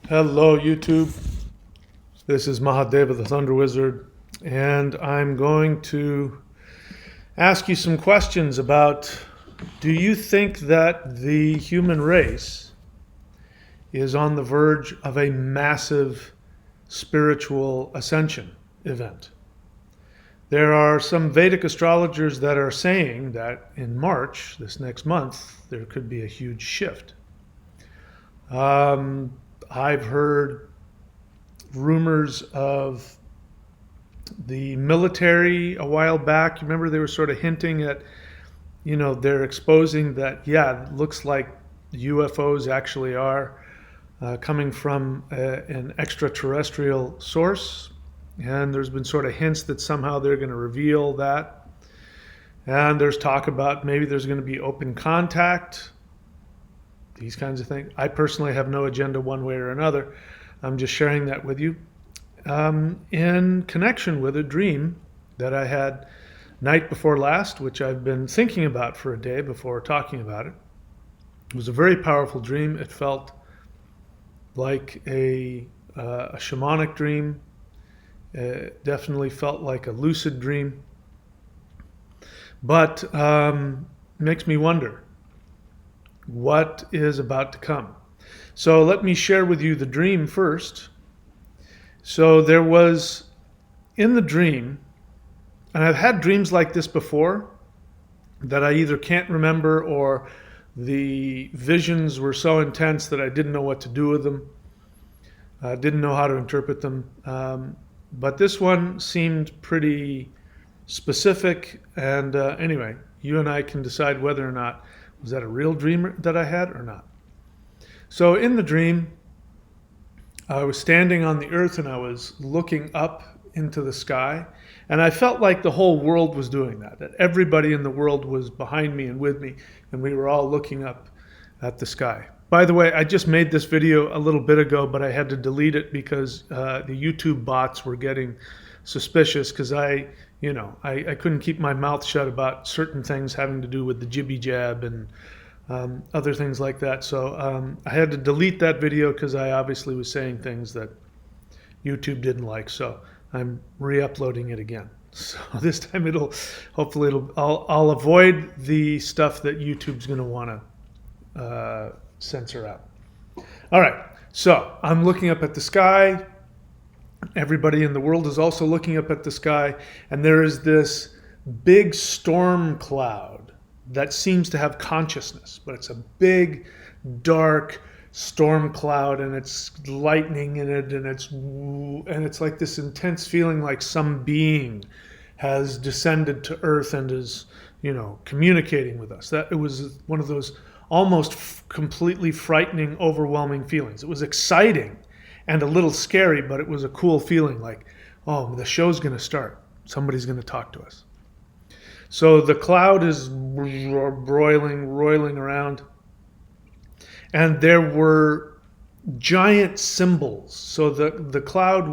Hello, YouTube. This is Mahadeva the Thunder Wizard, and I'm going to ask you some questions about, do you think that the human race is on the verge of a massive spiritual ascension event? There are some Vedic astrologers that are saying that in March, this next month, there could be a huge shift. I've heard rumors of the military a while back. Remember, they were sort of hinting at, they're exposing that, yeah, it looks like UFOs actually are coming from an extraterrestrial source. And there's been sort of hints that somehow they're going to reveal that. And there's talk about maybe there's going to be open contact, these kinds of things. I personally have no agenda one way or another. I'm just sharing that with you in connection with a dream that I had night before last, which I've been thinking about for a day before talking about it. It was a very powerful dream. It felt like a shamanic dream. It definitely felt like a lucid dream. But makes me wonder what is about to come. So let me share with you the dream first. So there was, in the dream, and I've had dreams like this before that I either can't remember or the visions were so intense that I didn't know what to do with them. I didn't know how to interpret them. But this one seemed pretty specific. And anyway, you and I can decide whether or not, was that a real dream that I had or not? So in the dream, I was standing on the earth and I was looking up into the sky. And I felt like the whole world was doing that everybody in the world was behind me and with me. And we were all looking up at the sky. By the way, I just made this video a little bit ago, but I had to delete it because the YouTube bots were getting suspicious because I couldn't keep my mouth shut about certain things having to do with the jibby jab and other things like that. So I had to delete that video because I obviously was saying things that YouTube didn't like. So I'm re-uploading it again. So this time I'll avoid the stuff that YouTube's going to want to censor out. All right. So I'm looking up at the sky. Everybody in the world is also looking up at the sky, and there is this big storm cloud that seems to have consciousness, but it's a big, dark storm cloud, and it's lightning in it, and it's like this intense feeling like some being has descended to Earth and is, communicating with us. That it was one of those almost completely frightening, overwhelming feelings. It was exciting and a little scary, but it was a cool feeling like, oh, the show's going to start. Somebody's going to talk to us. So the cloud is roiling around. And there were giant symbols. So the cloud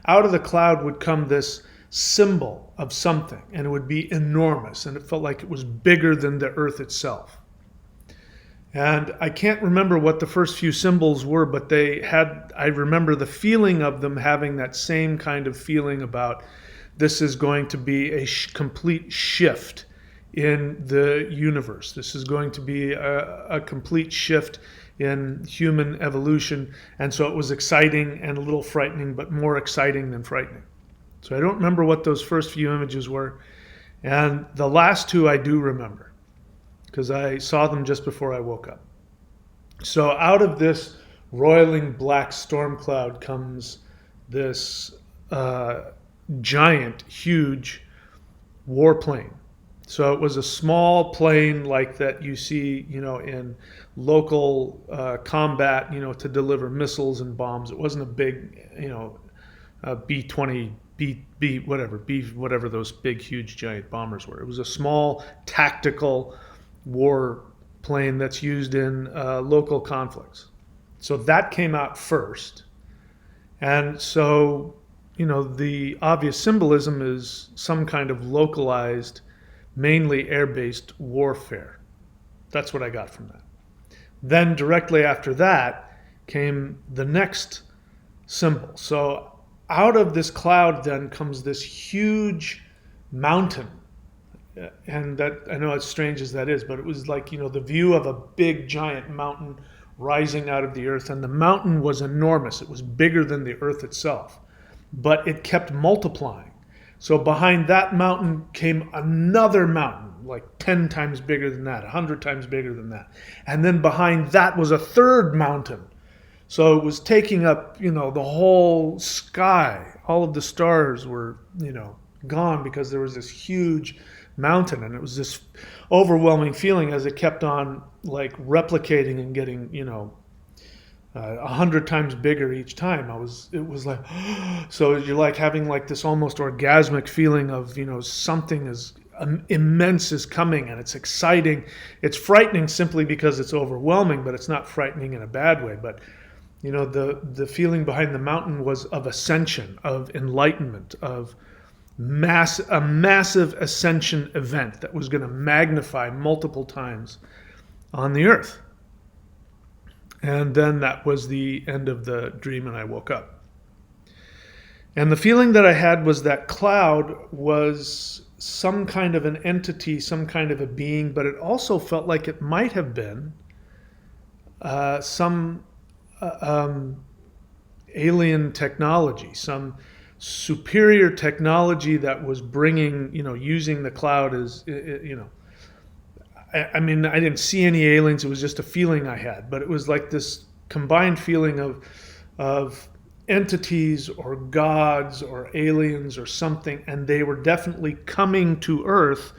out of the cloud would come this symbol of something, and it would be enormous. And it felt like it was bigger than the earth itself. And I can't remember what the first few symbols were, but I remember the feeling of them having that same kind of feeling about this is going to be a complete shift in the universe. This is going to be a complete shift in human evolution. And so it was exciting and a little frightening, but more exciting than frightening. So I don't remember what those first few images were. And the last two I do remember, because I saw them just before I woke up. So out of this roiling black storm cloud comes this giant, huge warplane. So it was a small plane like that you see, in local combat, to deliver missiles and bombs. It wasn't a big, B-20, whatever those big, huge, giant bombers were. It was a small tactical war plane that's used in local conflicts. So that came out first. And so, the obvious symbolism is some kind of localized, mainly air-based warfare. That's what I got from that. Then directly after that came the next symbol. So out of this cloud then comes this huge mountain. And that, I know as strange as that is, but it was like, the view of a big giant mountain rising out of the earth. And the mountain was enormous. It was bigger than the earth itself, but it kept multiplying. So behind that mountain came another mountain, like 10 times bigger than that, 100 times bigger than that. And then behind that was a third mountain. So it was taking up, the whole sky. All of the stars were, gone because there was this huge mountain. And it was this overwhelming feeling as it kept on like replicating and getting, 100 times bigger each time. It was like, so you're like having like this almost orgasmic feeling of, something is immense is coming, and it's exciting. It's frightening simply because it's overwhelming, but it's not frightening in a bad way. But the feeling behind the mountain was of ascension, of enlightenment, of a massive ascension event that was going to magnify multiple times on the earth. And then that was the end of the dream, and I woke up. And the feeling that I had was that cloud was some kind of an entity, some kind of a being, but it also felt like it might have been some alien technology, some superior technology that was bringing, using the cloud as, I mean, I didn't see any aliens. It was just a feeling I had, but it was like this combined feeling of entities or gods or aliens or something, and they were definitely coming to Earth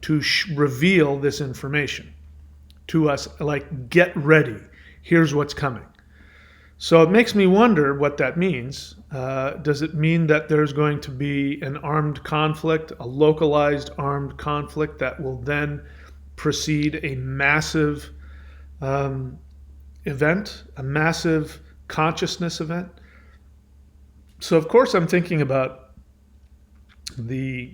to reveal this information to us, like, get ready, here's what's coming. So it makes me wonder what that means. Does it mean that there's going to be an armed conflict, a localized armed conflict that will then precede a massive event, a massive consciousness event? So of course I'm thinking about the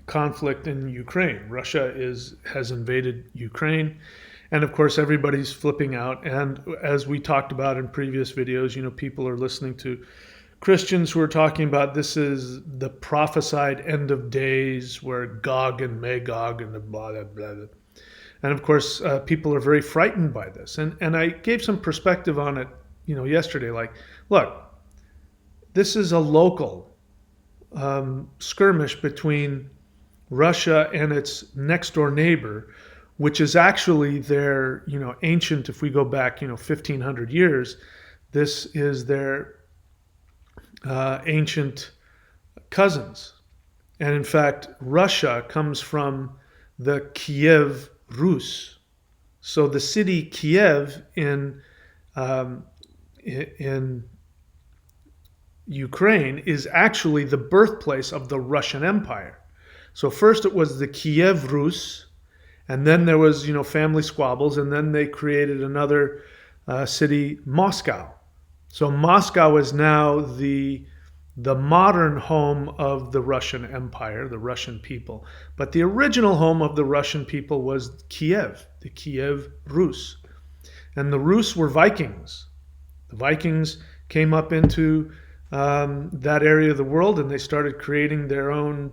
conflict in Ukraine. Russia has invaded Ukraine, and of course everybody's flipping out. And as we talked about in previous videos, people are listening to Christians who are talking about this is the prophesied end of days where Gog and Magog and the blah, blah, blah, blah. And of course, people are very frightened by this. And I gave some perspective on it, yesterday. Like, look, this is a local skirmish between Russia and its next door neighbor, which is actually their, ancient, if we go back, 1,500 years, this is their ancient cousins. And in fact, Russia comes from the Kiev Rus. So the city Kiev in Ukraine is actually the birthplace of the Russian Empire. So first it was the Kiev Rus, and then there was, family squabbles, and then they created another city, Moscow. So Moscow is now the modern home of the Russian Empire, the Russian people. But the original home of the Russian people was Kiev, the Kiev Rus. And the Rus were Vikings. The Vikings came up into that area of the world, and they started creating their own,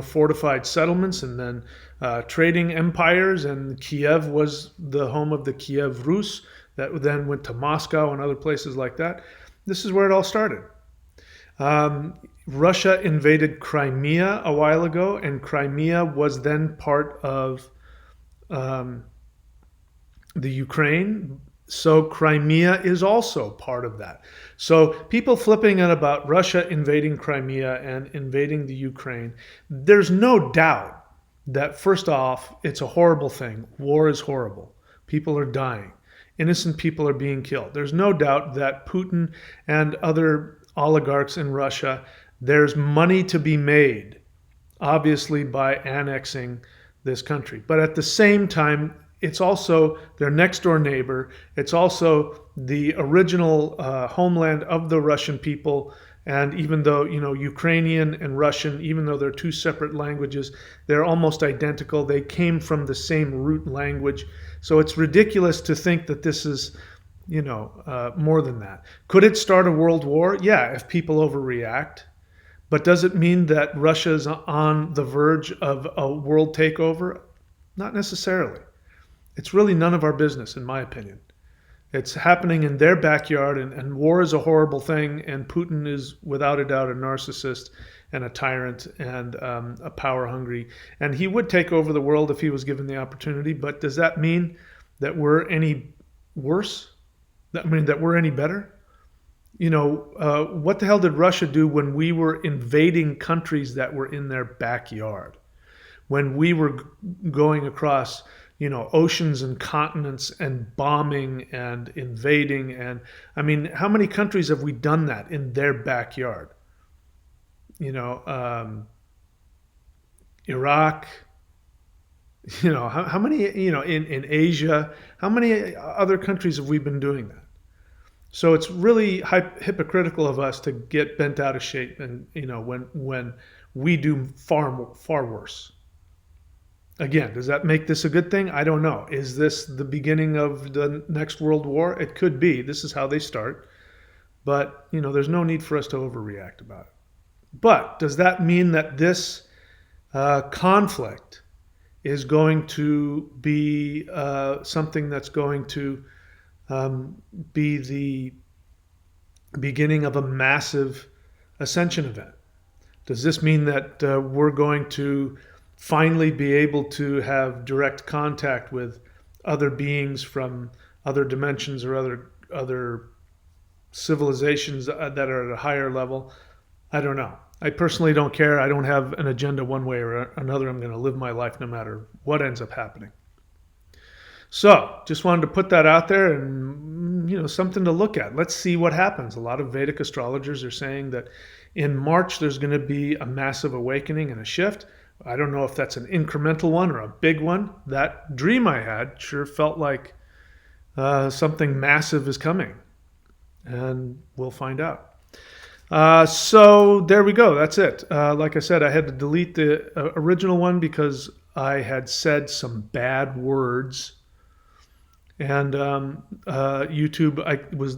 fortified settlements, and then trading empires. And Kiev was the home of the Kiev Rus that then went to Moscow and other places like that. This is where it all started. Russia invaded Crimea a while ago, and Crimea was then part of the Ukraine. So Crimea is also part of that. So people flipping out about Russia invading Crimea and invading the Ukraine, there's no doubt that first off, it's a horrible thing. War is horrible. People are dying. Innocent people are being killed. There's no doubt that Putin and other oligarchs in Russia, there's money to be made, obviously, by annexing this country. But at the same time, it's also their next door neighbor. It's also the original homeland of the Russian people. And even though, Ukrainian and Russian, even though they're two separate languages, they're almost identical. They came from the same root language. So it's ridiculous to think that this is, more than that. Could it start a world war? Yeah, if people overreact. But does it mean that Russia's on the verge of a world takeover? Not necessarily. It's really none of our business, in my opinion. It's happening in their backyard, and war is a horrible thing, and Putin is without a doubt a narcissist and a tyrant and a power hungry. And he would take over the world if he was given the opportunity, but does that mean that we're any worse? I mean, that we're any better? What the hell did Russia do when we were invading countries that were in their backyard? When we were going across, oceans and continents and bombing and invading. And I mean, how many countries have we done that in their backyard? Iraq, how many, in Asia, how many other countries have we been doing that? So it's really hypocritical of us to get bent out of shape, and when we do far worse. Again, does that make this a good thing? I don't know. Is this the beginning of the next world war? It could be. This is how they start. But, there's no need for us to overreact about it. But does that mean that this conflict is going to be something that's going to be the beginning of a massive ascension event? Does this mean that we're going to finally be able to have direct contact with other beings from other dimensions or other civilizations that are at a higher level? I don't know. I personally don't care. I don't have an agenda one way or another. I'm going to live my life no matter what ends up happening. So just wanted to put that out there, and something to look at. Let's see what happens. A lot of Vedic astrologers are saying that in March there's going to be a massive awakening and a shift. I don't know if that's an incremental one or a big one. That dream I had sure felt like something massive is coming, and we'll find out. So there we go. That's it. Like I said, I had to delete the original one because I had said some bad words, and YouTube,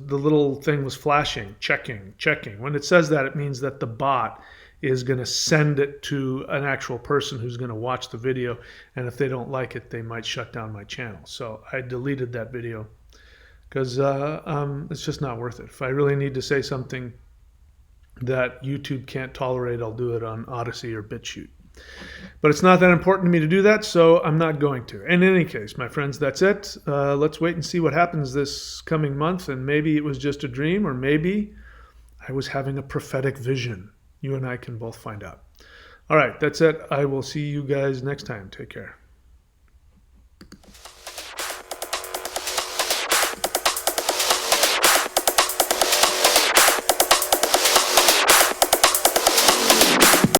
the little thing was flashing, checking. When it says that, it means that the bot is going to send it to an actual person who's going to watch the video, and if they don't like it, they might shut down my channel. So I deleted that video because it's just not worth it. If I really need to say something that YouTube can't tolerate, I'll do it on Odyssey or BitChute. But it's not that important to me to do that, so I'm not going to. In any case, my friends, that's it. Let's wait and see what happens this coming month, and maybe it was just a dream, or maybe I was having a prophetic vision. You and I can both find out. All right, that's it. I will see you guys next time. Take care.